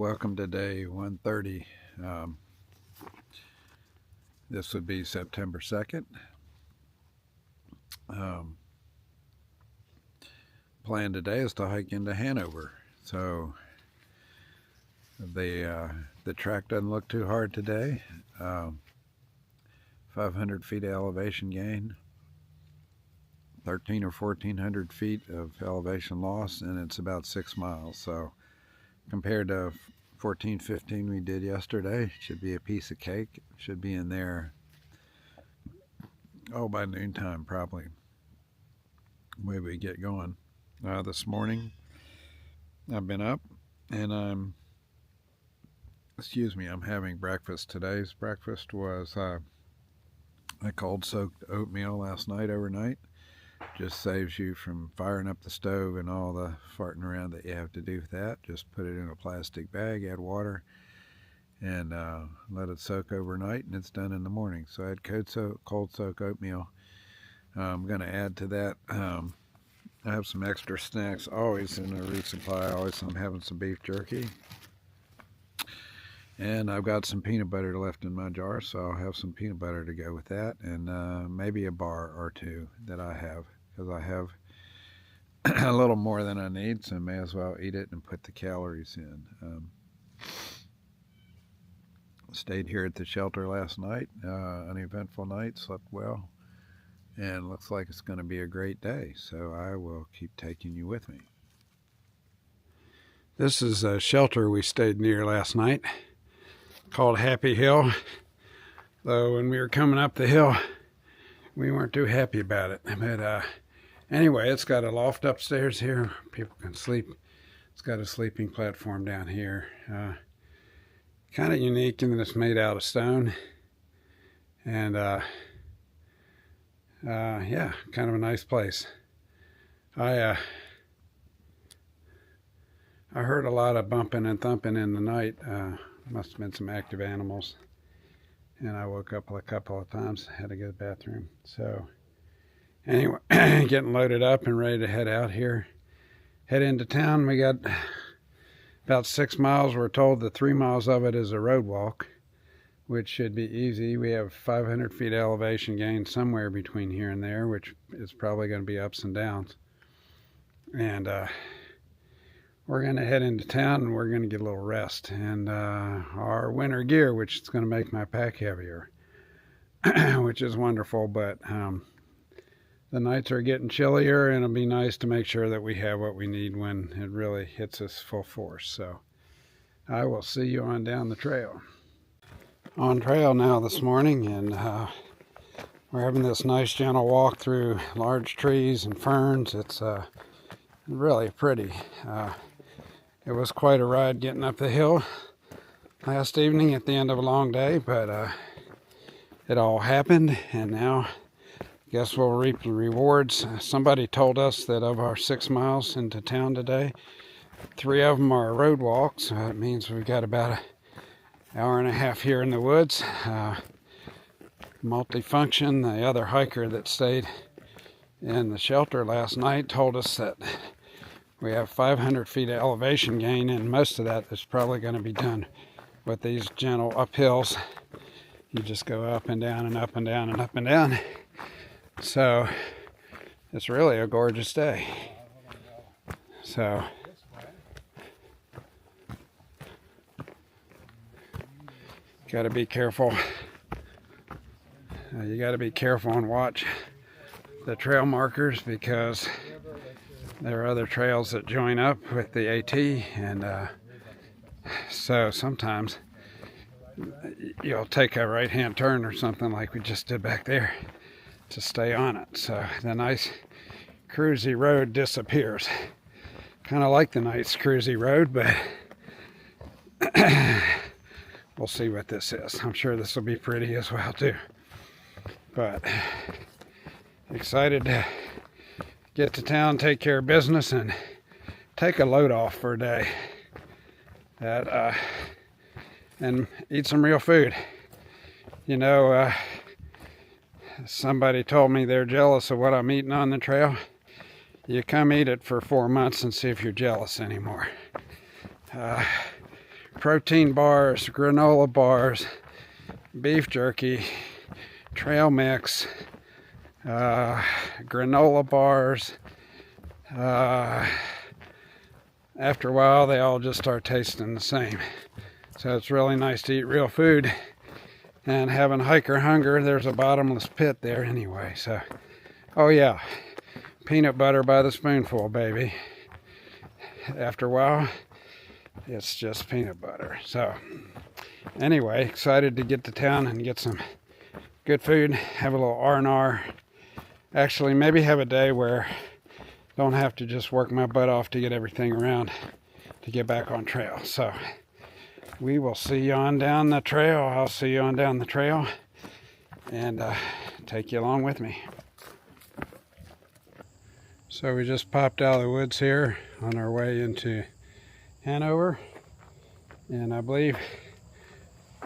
welcome to day 130. This would be September 2nd. Plan today is to hike into Hanover. So the track doesn't look too hard today. 500 feet of elevation gain, 13 or 1400 feet of elevation loss, and it's about 6 miles. So compared to 14-15 we did yesterday, should be a piece of cake. Should be in there by noontime probably. Way we get going. This morning I've been up and I'm having breakfast. Today's breakfast was a cold soaked oatmeal last night overnight. Just saves you from firing up the stove and all the farting around that you have to do with that. Just put it in a plastic bag, add water, and let it soak overnight, and it's done in the morning. So I had cold soak oatmeal. I'm going to add to that. I have some extra snacks always in a resupply. I'm having some beef jerky. And I've got some peanut butter left in my jar, so I'll have some peanut butter to go with that, and maybe a bar or two that I have, because I have a little more than I need, so I may as well eat it and put the calories in. Stayed here at the shelter last night, uneventful night, slept well, and looks like it's going to be a great day, so I will keep taking you with me. This is a shelter we stayed near last night, called Happy Hill, though when we were coming up the hill we weren't too happy about it. But anyway, it's got a loft upstairs here, people can sleep. It's got a sleeping platform down here, kind of unique in that it's made out of stone, and yeah, kind of a nice place. I heard a lot of bumping and thumping in the night. Must have been some active animals, and I woke up a couple of times, had to go to the bathroom. So anyway, getting loaded up and ready to head out here, head into town. We got about 6 miles. We're told that 3 miles of it is a road walk, which should be easy. We have 500 feet elevation gain somewhere between here and there, which is probably going to be ups and downs. And we're going to head into town and we're going to get a little rest, and our winter gear, which is going to make my pack heavier, which is wonderful. But the nights are getting chillier, and it'll be nice to make sure that we have what we need when it really hits us full force. So I will see you on down the trail. On trail now this morning, and we're having this nice gentle walk through large trees and ferns. It's really pretty. It was quite a ride getting up the hill last evening at the end of a long day, but it all happened, and now I guess we'll reap the rewards. Somebody told us that of our 6 miles into town today, 3 of them are road walks. So it means we've got about an hour and a half here in the woods. Multifunction, the other hiker that stayed in the shelter last night, told us that we have 500 feet of elevation gain, and most of that is probably going to be done with these gentle uphills. You just go up and down and up and down and up and down. So it's really a gorgeous day. So got to be careful. You got to be careful and watch the trail markers, because there are other trails that join up with the AT, and so sometimes you'll take a right-hand turn or something like we just did back there to stay on it. So the nice cruisy road disappears. Kind of like the nice cruisy road, but we'll see what this is. I'm sure this will be pretty as well too. But excited to get to town, take care of business, and take a load off for a day. And eat some real food. You know, somebody told me they're jealous of what I'm eating on the trail. You come eat it for 4 months and see if you're jealous anymore. protein bars, granola bars, beef jerky, trail mix, granola bars. After a while, they all just start tasting the same. So it's really nice to eat real food. And having hiker hunger, there's a bottomless pit there anyway. So, oh yeah, peanut butter by the spoonful, baby. After a while, it's just peanut butter. So, anyway, excited to get to town and get some good food. Have a little R&R. Actually, maybe have a day where don't have to just work my butt off to get everything around to get back on trail. So we will see you on down the trail. I'll see you on down the trail and take you along with me. So we just popped out of the woods here on our way into Hanover, and I believe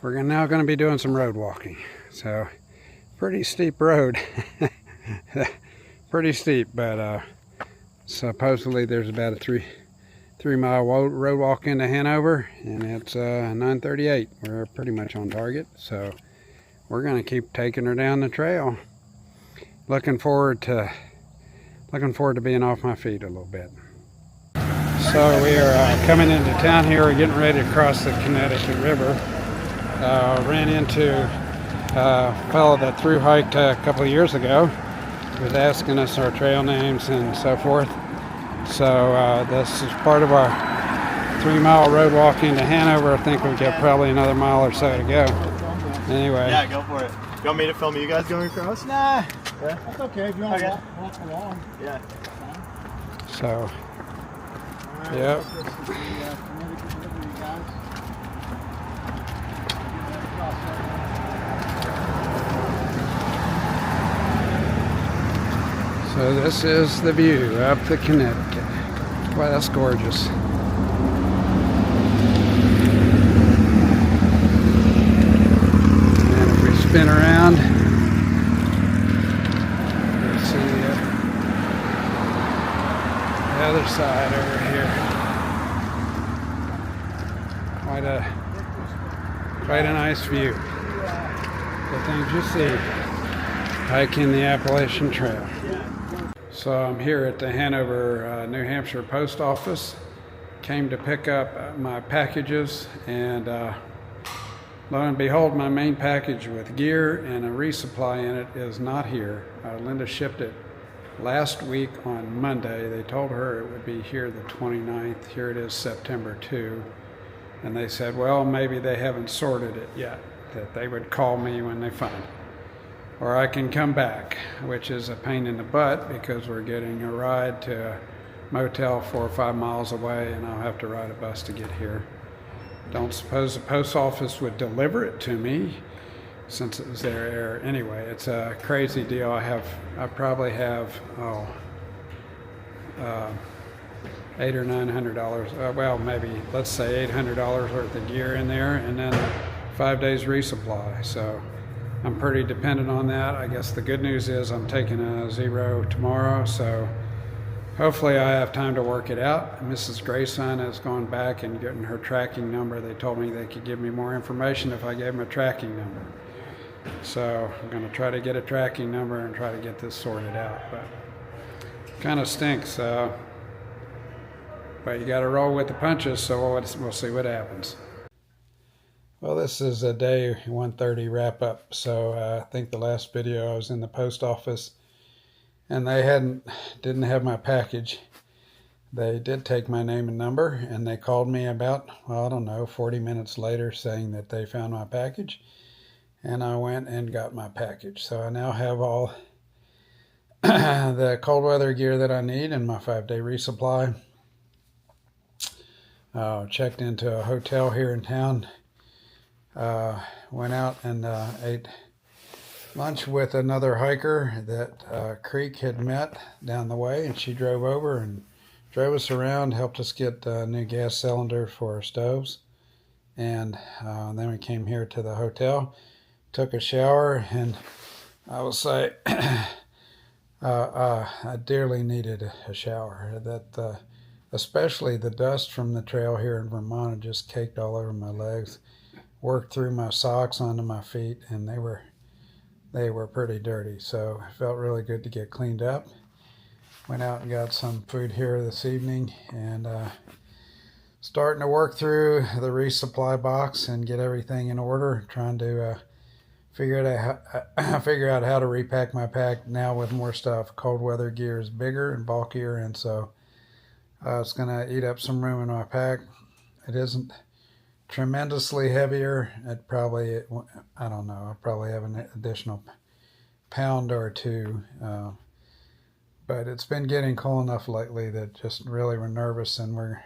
we're now going to be doing some road walking. So pretty steep road. Pretty steep, but supposedly there's about a three-mile road walk into Hanover, and it's 9:38. We're pretty much on target, so we're going to keep taking her down the trail. Looking forward to being off my feet a little bit. So we are coming into town here. We're getting ready to cross the Connecticut River. Ran into a fellow that thru hiked a couple of years ago. He was asking us our trail names and so forth. So this is part of our 3-mile road walk into Hanover. I think we've got probably another mile or so to go. Anyway. Yeah, go for it. You want me to film you guys going across? Nah, Yeah. that's okay if you want to walk along. Yeah. So, All right, yep. This is the Connecticut River, you guys. So this is the view up the Connecticut. Wow, that's gorgeous. And if we spin around, we'll see the other side over here. Quite a nice view. The things you see hiking the Appalachian Trail. So I'm here at the Hanover, New Hampshire post office. Came to pick up my packages, and lo and behold, my main package with gear and a resupply in it is not here. Linda shipped it last week on Monday. They told her it would be here the 29th. Here it is, September 2. And they said, well, maybe they haven't sorted it yet, that they would call me when they find it. Or I can come back, which is a pain in the butt because we're getting a ride to a motel 4 or 5 miles away, and I'll have to ride a bus to get here. Don't suppose the post office would deliver it to me since it was their error. Anyway, it's a crazy deal. I probably have $800 or $900. Well, maybe let's say $800 worth of gear in there, and then 5 days resupply. So I'm pretty dependent on that. I guess the good news is I'm taking a 0 tomorrow, so hopefully I have time to work it out. Mrs. Grayson has gone back and gotten her tracking number. They told me they could give me more information if I gave them a tracking number. So I'm going to try to get a tracking number and try to get this sorted out. But kind of stinks. But you got to roll with the punches, so we'll see what happens. Well, this is a day 1:30 wrap up. So I think the last video I was in the post office and they didn't have my package. They did take my name and number, and they called me about, well, I don't know, 40 minutes later saying that they found my package, and I went and got my package. So I now have all the cold weather gear that I need and my 5-day resupply. Checked into a hotel here in town. Went out and ate lunch with another hiker that Creek had met down the way, and she drove over and drove us around, helped us get a new gas cylinder for our stoves, and then we came here to the hotel, took a shower, and I will say I dearly needed a shower. That especially the dust from the trail here in Vermont had just caked all over my legs, worked through my socks onto my feet, and they were pretty dirty. So it felt really good to get cleaned up. Went out and got some food here this evening, and starting to work through the resupply box and get everything in order, trying to figure out how to repack my pack now with more stuff. Cold weather gear is bigger and bulkier, and so it's going to eat up some room in my pack. It isn't tremendously heavier. I don't know, I'll probably have an additional pound or two. But it's been getting cool enough lately that just really we're nervous, and we're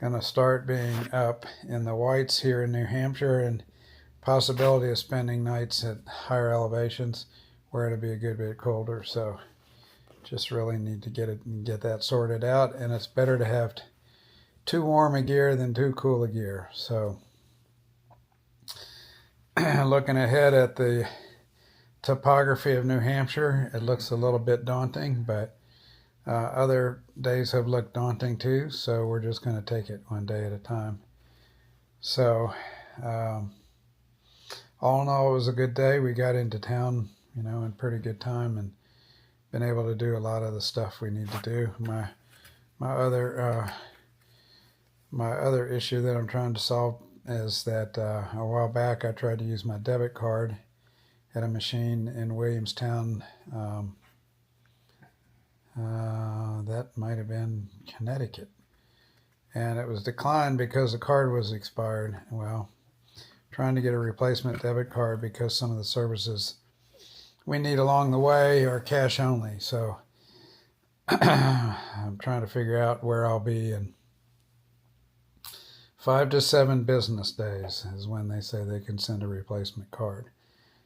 going to start being up in the whites here in New Hampshire, and possibility of spending nights at higher elevations where it'll be a good bit colder. So just really need to get that sorted out, and it's better to have too warm a gear than too cool a gear. So looking ahead at the topography of New Hampshire, it looks a little bit daunting, but other days have looked daunting too, so we're just going to take it one day at a time. So all in all, it was a good day. We got into town, in pretty good time, and been able to do a lot of the stuff we need to do. My other issue that I'm trying to solve is that a while back I tried to use my debit card at a machine in Williamstown. That might have been Connecticut, and it was declined because the card was expired. Well, trying to get a replacement debit card because some of the services we need along the way are cash only. So I'm trying to figure out where I'll be in 5 to 7 business days is when they say they can send a replacement card.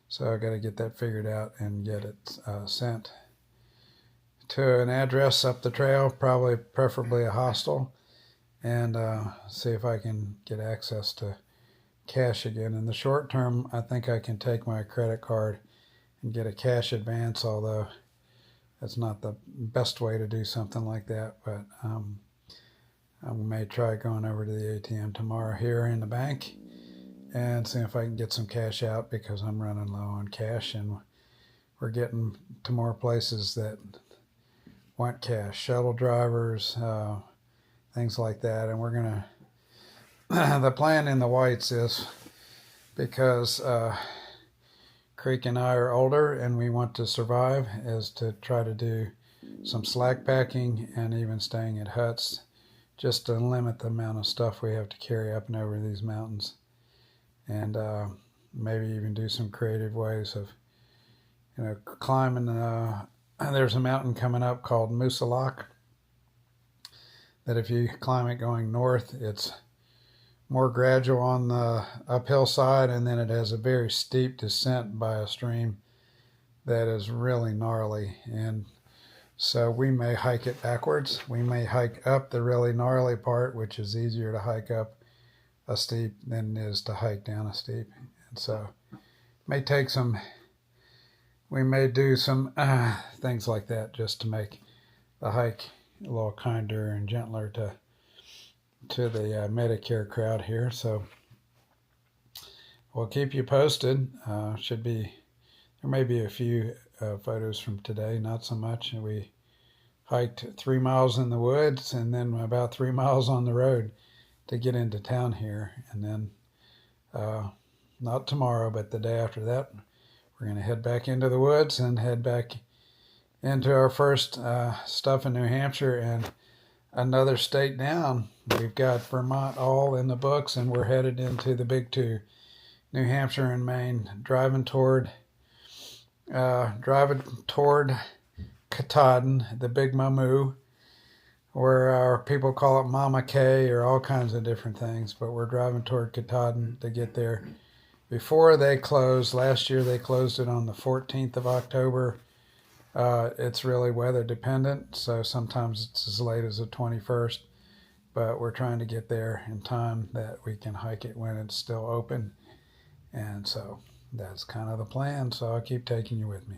So I got to get that figured out and get it sent to an address up the trail, preferably a hostel, and see if I can get access to cash again. In the short term, I think I can take my credit card and get a cash advance, although that's not the best way to do something like that. But I may try going over to the ATM tomorrow here in the bank and see if I can get some cash out, because I'm running low on cash, and we're getting to more places that want cash, shuttle drivers, things like that. And we're going to, the plan in the whites is, because Creek and I are older and we want to survive, is to try to do some slack packing and even staying at huts, just to limit the amount of stuff we have to carry up and over these mountains. And maybe even do some creative ways of, climbing. There's a mountain coming up called Moosalok that if you climb it going north, it's more gradual on the uphill side, and then it has a very steep descent by a stream that is really gnarly. And so we may hike it backwards. We may hike up the really gnarly part, which is easier to hike up a steep than it is to hike down a steep. And so we may do some things like that just to make the hike a little kinder and gentler to the Medicare crowd here. So we'll keep you posted. There may be a few photos from today, not so much. We hiked 3 miles in the woods and then about 3 miles on the road to get into town here. And then not tomorrow, but the day after that, we're going to head back into the woods and head back into our first stuff in New Hampshire and another state down. We've got Vermont all in the books, and we're headed into the big two, New Hampshire and Maine, driving toward Katahdin, the Big Mamu, where our people call it Mama K, or all kinds of different things, but we're driving toward Katahdin to get there before they close. Last year they closed it on the 14th of October. It's really weather dependent, so sometimes it's as late as the 21st, but we're trying to get there in time that we can hike it when it's still open. And so that's kind of the plan, so I'll keep taking you with me.